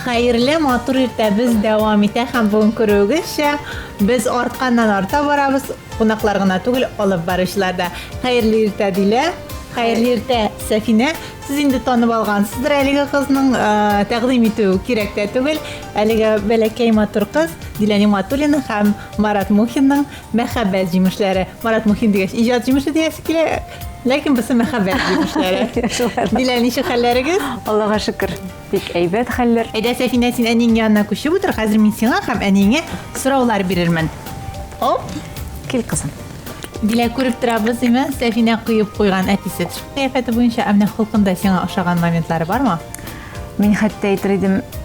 Xayrlı matur irtəbiz davam etək. Həm bugün görüyoruzsə, biz artqandan arta varabız. Qonaqlar gına tugul olub barışlarda. Xayrlı irtə dilə. Xayrlı irtə Səfinə. Siz indi tanıb alğansızdır. Əliga qızının təqdim etüyü kirəkdə tugul. Əliga bələkəy matur qız Diləni Matulina həm Marat Muhin'nin məhəbbət cimişləri. Marat Muhin deyəş, icad cimişi deyəş ki, lakin biz məhəbbət cimişləri. Diləni şu xəllərigiz? Allah'a şükür. Pek eybət xəller. Ədə Səfinə sin ənin yanına kuşub otur. Hazır min sinə həm əninə sıralar birirmən. Hop. Kel kızım. Dilə görüb durabız demə, Səfinə qoyub qoyğan ətisədir. Qiyafəti boyunca əmnə xulqında sənə aşağıdan momentləri varmı? Мен хәтта әйтер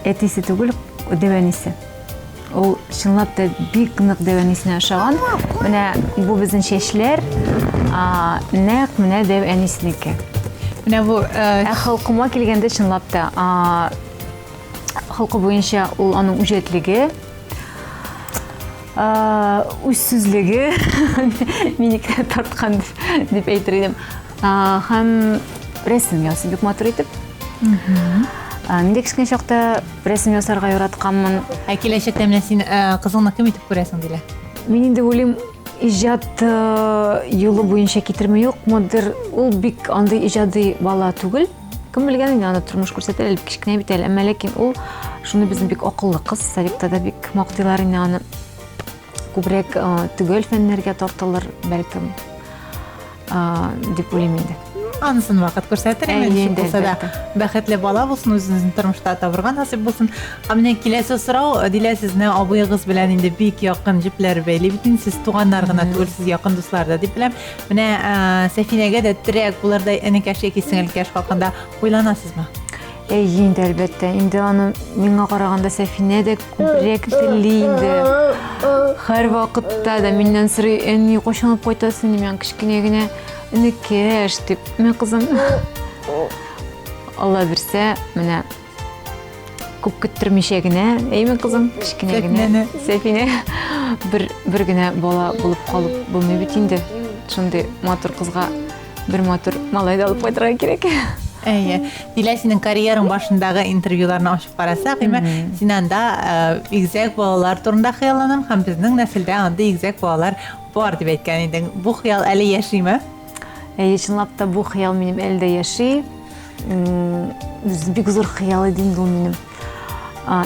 әтисе түгел, дәвәнисе. Ул чынлап та бик нык дәвәнисенә ошаган. Менә бу безнең чәчләр, нәкъ менә дәвәниснеке. Менә бу Халкыма килгәндә чынлап та халкы буенча ул аның үҗәтлеге, үзсүзлеге минеке тарткан дип әйтер идем. Һәм рәсем ясый бик матур итеп. Мен кичкене чакта рәсем ясарга яратканмын. Киләчәктә менә син кызыңны кем итеп күрәсең дилә? Мен инде уйлыйм, иҗат юлы буенча китерме юкмыдыр. Ул бик андый иҗади бала түгел. Кем белгән инде аны тормыш күрсәтер, әле кичкене бит әле, әмма ләкин ул шуны безнең бик акыллы кыз, Советта да бик мактыйлар инде аны. Күбрәк төгәл фәннәргә тартылыр бәлкем дип уйлыйм инде. Анысын вакыт күрсәтер, инде булса да бәхетле бала булсын, үзенең тормышта табырга насыйп булсын. Менә киләсе сорау, дилә сезне абыегыз белән инде бик якын җипләр бәйле бит, сез туганнар гына түгел, сез якын дуслар да дип беләм. Менә Сәфинәгә дә терәк булырдай энекәш яки сеңелкәш хакында уйланасызмы? Инде әлбәттә, инде аны миңа караганда Сәфинә дә күбрәк телли инде. Һәр вакытта да миннән сорый, "Әни, кайчан кайтасың?" димән, кичкенә генә энекәш дип. Мен кызым, Алла бирсә, менә күп көттермичә генә, әйме кызым, кичкенә генә Сәфинә бер генә бала булып калып булмый бит инде. Шундый матур кызга бер матур малай да алып кайтырга кирәк. Әйе. Дилә синең карьераң башындагы интервьюларны ачып карасак, син анда игезәк балалар турында хыялланам һәм безнең нәселдә андый игезәк балалар бар дип әйткән идең. Бу хыял әле яшиме? Чынлап та бу хыял минем әлдә яши. Бик зур хыял иде инде ул минем.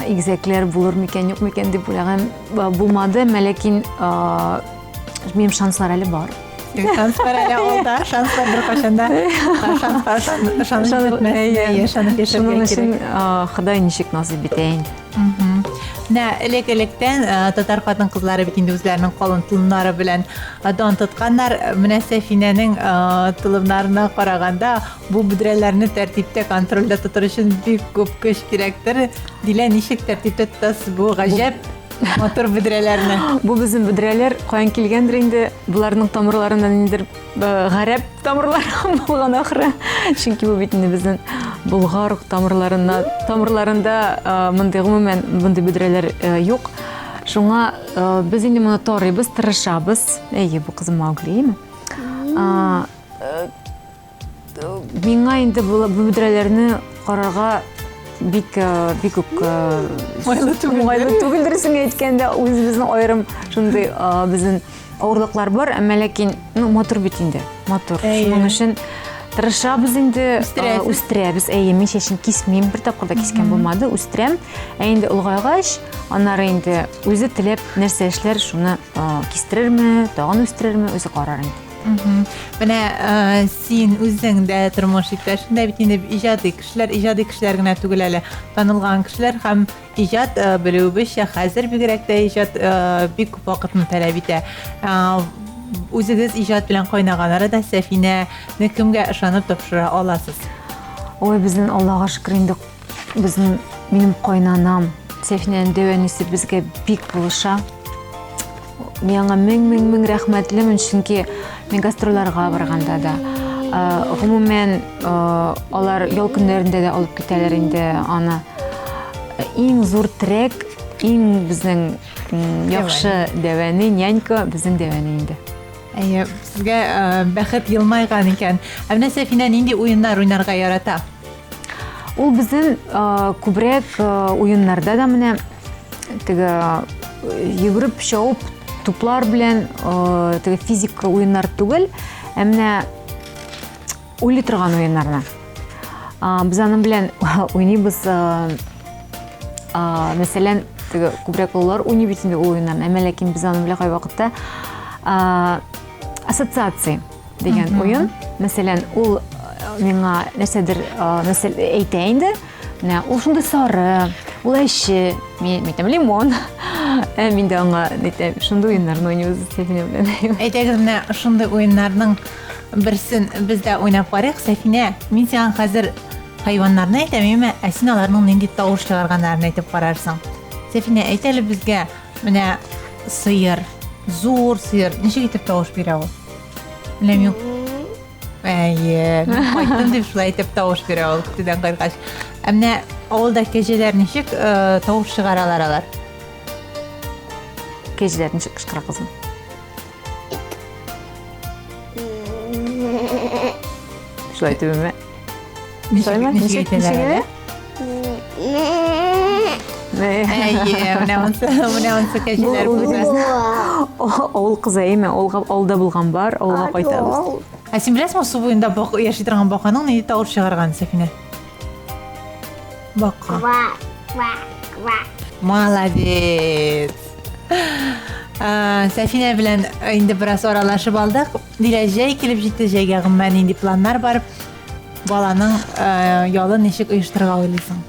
Игезәкләр булыр микән, юк микән дип уйлаган булмады, ләкин минем шанслар әле бар. Шанслар әле алда, шанслар бер кашанда. Шанслар Шуның өчен Ходай ничек насыйп итә инде. Элек-электән татар хатын-кызлары бит инде үзләренең калын тылымнары белән дан тотканнар. Менә Сәфинәнең тылымнарына караганда бу бүдрәләрне тәртиптә, контрольдә тотыр өчен бик күп көч кирәктер. Дилә, ничек тәртиптә тотасыз бу гаҗәп матур бүдрәләрне? Бу безнең бүдрәләр каян килгәндер инде, буларның тамырларыннан индер гарәп тамырлар булган ахры. Чөнки бу бит инде безнең Болгар тамырларында мондай гомумән мондай бүдрәләр юк. Шуңа без инде моны тарыйбыз, тырышабыз. Әйе, бу кызым Мауглиме? Миңа инде бу бүдрәләрне карарга бик майлы түгел дөресен әйткәндә, үзебезнең аерым шундый безнең авырлыклар бар, әмма ләкин матур бит инде, матур. Шуның өчен тырышабыз инде, үстерәбез. Әйе, мин чәчен кисмим, бер тапкырда кискән булмады, үстерәм. Инде улгайгач, аннары инде үзе теләп нәрсә эшләр, шуны кистерерме, тагын үстерерме, үзе карар инде. Менә син үзең дә тормыш иптәшендә бит инде иҗади кешеләр генә түгел әле, танылган кешеләр һәм иҗат белүебезчә хәзер бигрәк тә иҗат бик күп вакытны таләп итә. Үзегез иҗат белән кайнаган арада Сәфинәне кемгә ышанып тапшыра аласыз? Ой, безнең Аллага шөкер инде минем кайнанам Сәфинәнең дәвәнисе безгә бик булыша. Миңа мең рәхмәтлемен, чөнки мен гастрольләргә барганда да, гомумән алар ял көннәрендә дә алып китәләр инде аны. Иң зур трек, иң безнең яхшы дәвәне, нянька безнең дәвәне инде. Әйе, сезгә бәхет елмайган икән. Менә Сәфинә нинди уеннар уйнарга ярата? ул безнең күбрәк уеннарда да менә теге йөгереп шауып туплар белән теге физик уеннар түгел, ә менә уйлый торган уеннарны. Без аның белән уйныйбыз, мәсәлән, теге күбрәк уллар уйный бит инде ул уеннарны, әмма ләкин без аның белән кайвакытта ассоциация дигән уен. Мәсәлән, ул миңа нәрсәдер әйтә инде. Менә ул шундый сары, ул әче, мин лимон. Мин дә аңа шундый уеннарны уйныйбыз Сәфинә белән. Әйтәгез, менә шундый уеннарның берсен без дә уйнап карыйк. Сәфинә, мин сиңа хәзер хайваннарны әйтәм, ә син аларның нинди тавыш чыгарганнарын әйтеп карарсың. Сәфинә, әйт әле безгә, менә сыер, зур сыер, ничек итеп тавыш бирә ул? Беләм юк. Әйе, кайттым дип шулай итеп тавыш бирә ул, көтүдән кайткач. Ә менә авылда кәҗәләр ничек тавыш чыгаралар алар? Кәҗәләр ничек кычкыра кызым? Шулай түбеме? Ничек әйтәләр? Әйе, менә онсы кәҗәләр булды. Авыл кызы әйме, авылда булган бар, авылга кайтабыз. Ә син беләсеңме, су буенда яши торган баканың нинди тавыш чыгарган, Сәфинә? Бака. Молодец. Сәфинә белән инде бераз аралашып алдык. Дилә җәй килеп җитте, җәйгә гомумән нинди планнар бар? Баланың ялын ничек оештырырга уйлыйсың?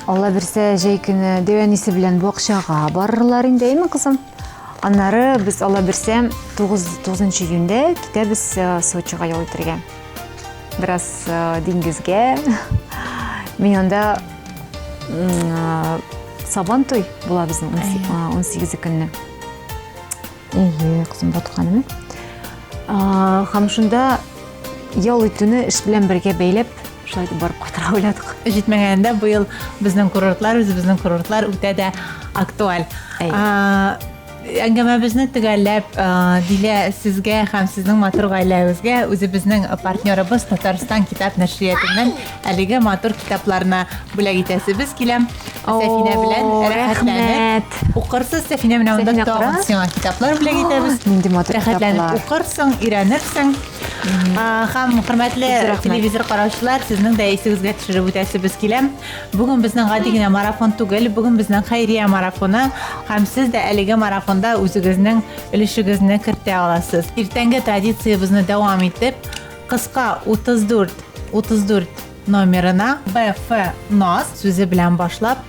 Алла берсә, җәй көне дәвәнисе белән бакчага барырлар инде, әйме кызым? Аннары без Алла берсә 9 июньдә китәбез Сочига ял итәргә. Бераз диңгезгә. Мин анда Сабан туй була безнең 18 көнне. Кызым батканымы? Һәм шунда ял итүне эш белән бергә бәйләп, шулай дип барып кайтырга уйладык. Җитмәгәндә быел безнең курортлар үтә дә актуаль. Әңгәмәбезне төгәлләп, Дилә сезгә һәм сезнең матур гаиләгезгә үзебезнең партнерыбыз Татарстан китап нәшриятыннан әлеге матур китапларны бүләк итәсебез килә. Сәфинә белән рәхәтләнеп укырсыз. Сәфинә менә анда тагын сиңа китаплар бүләк итәбез. Нинди матур Рәхәтләнеп укырсың, өйрәнерсең. Һәм хөрмәтле телевизор караучылар, сезнең дә исегезгә төшереп үтәсебез килә. Бүген безнең гади генә марафон түгел, бүген безнең хәйрия марафоны, һәм сез дә әлеге марафонда үзегезнең өлешегезне кертә аласыз. Иртәнге традициябызны дәвам итеп, кыска 34 номерына БФ НАС сүзе белән башлап,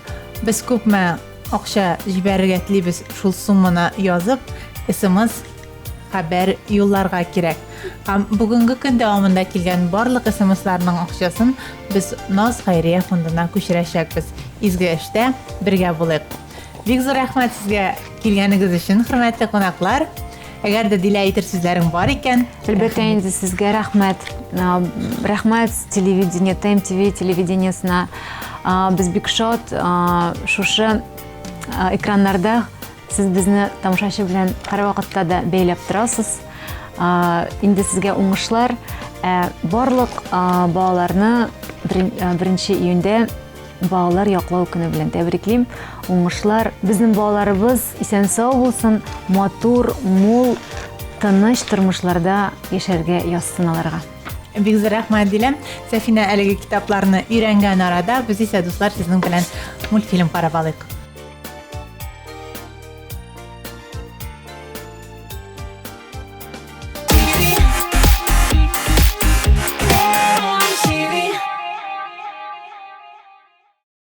без күпме акча җибәрергә телибез, шул сумманы язып, СМС хәбәр юлларга кирәк. Һәм бүгенге көн дәвамында килгән барлык СМСларның акчасын без НАС хәйрия фондына күчерәчәкбез. Изге эштә бергә булыйк. Бик зур рәхмәт сезгә килгәнегез өчен, хөрмәтле кунаклар. Әгәр дә дилә әйтер сүзләрең бар икән, әлбәттә инде сезгә рәхмәт. Рәхмәт телевидение, ТМТВ телевидениесына. Без бик шат шушы экраннарда сез безне тамашачы белән һәрвакытта да бәйләп торасыз. Инде сезгә уңышлар. Барлык балаларны 1 июньдә балалар яклау көне белән тәбриклим. Уңышлар. Безнең балаларыбыз исән-сау булсын, матур, мул, тыныч тормышларда яшәргә язсын аларга. Бик зур рәхмәт диләм. Сәфинә әлеге китапларны өйрәнгән арада, без исә дуслар сезнең белән мультфильм карап алыйк.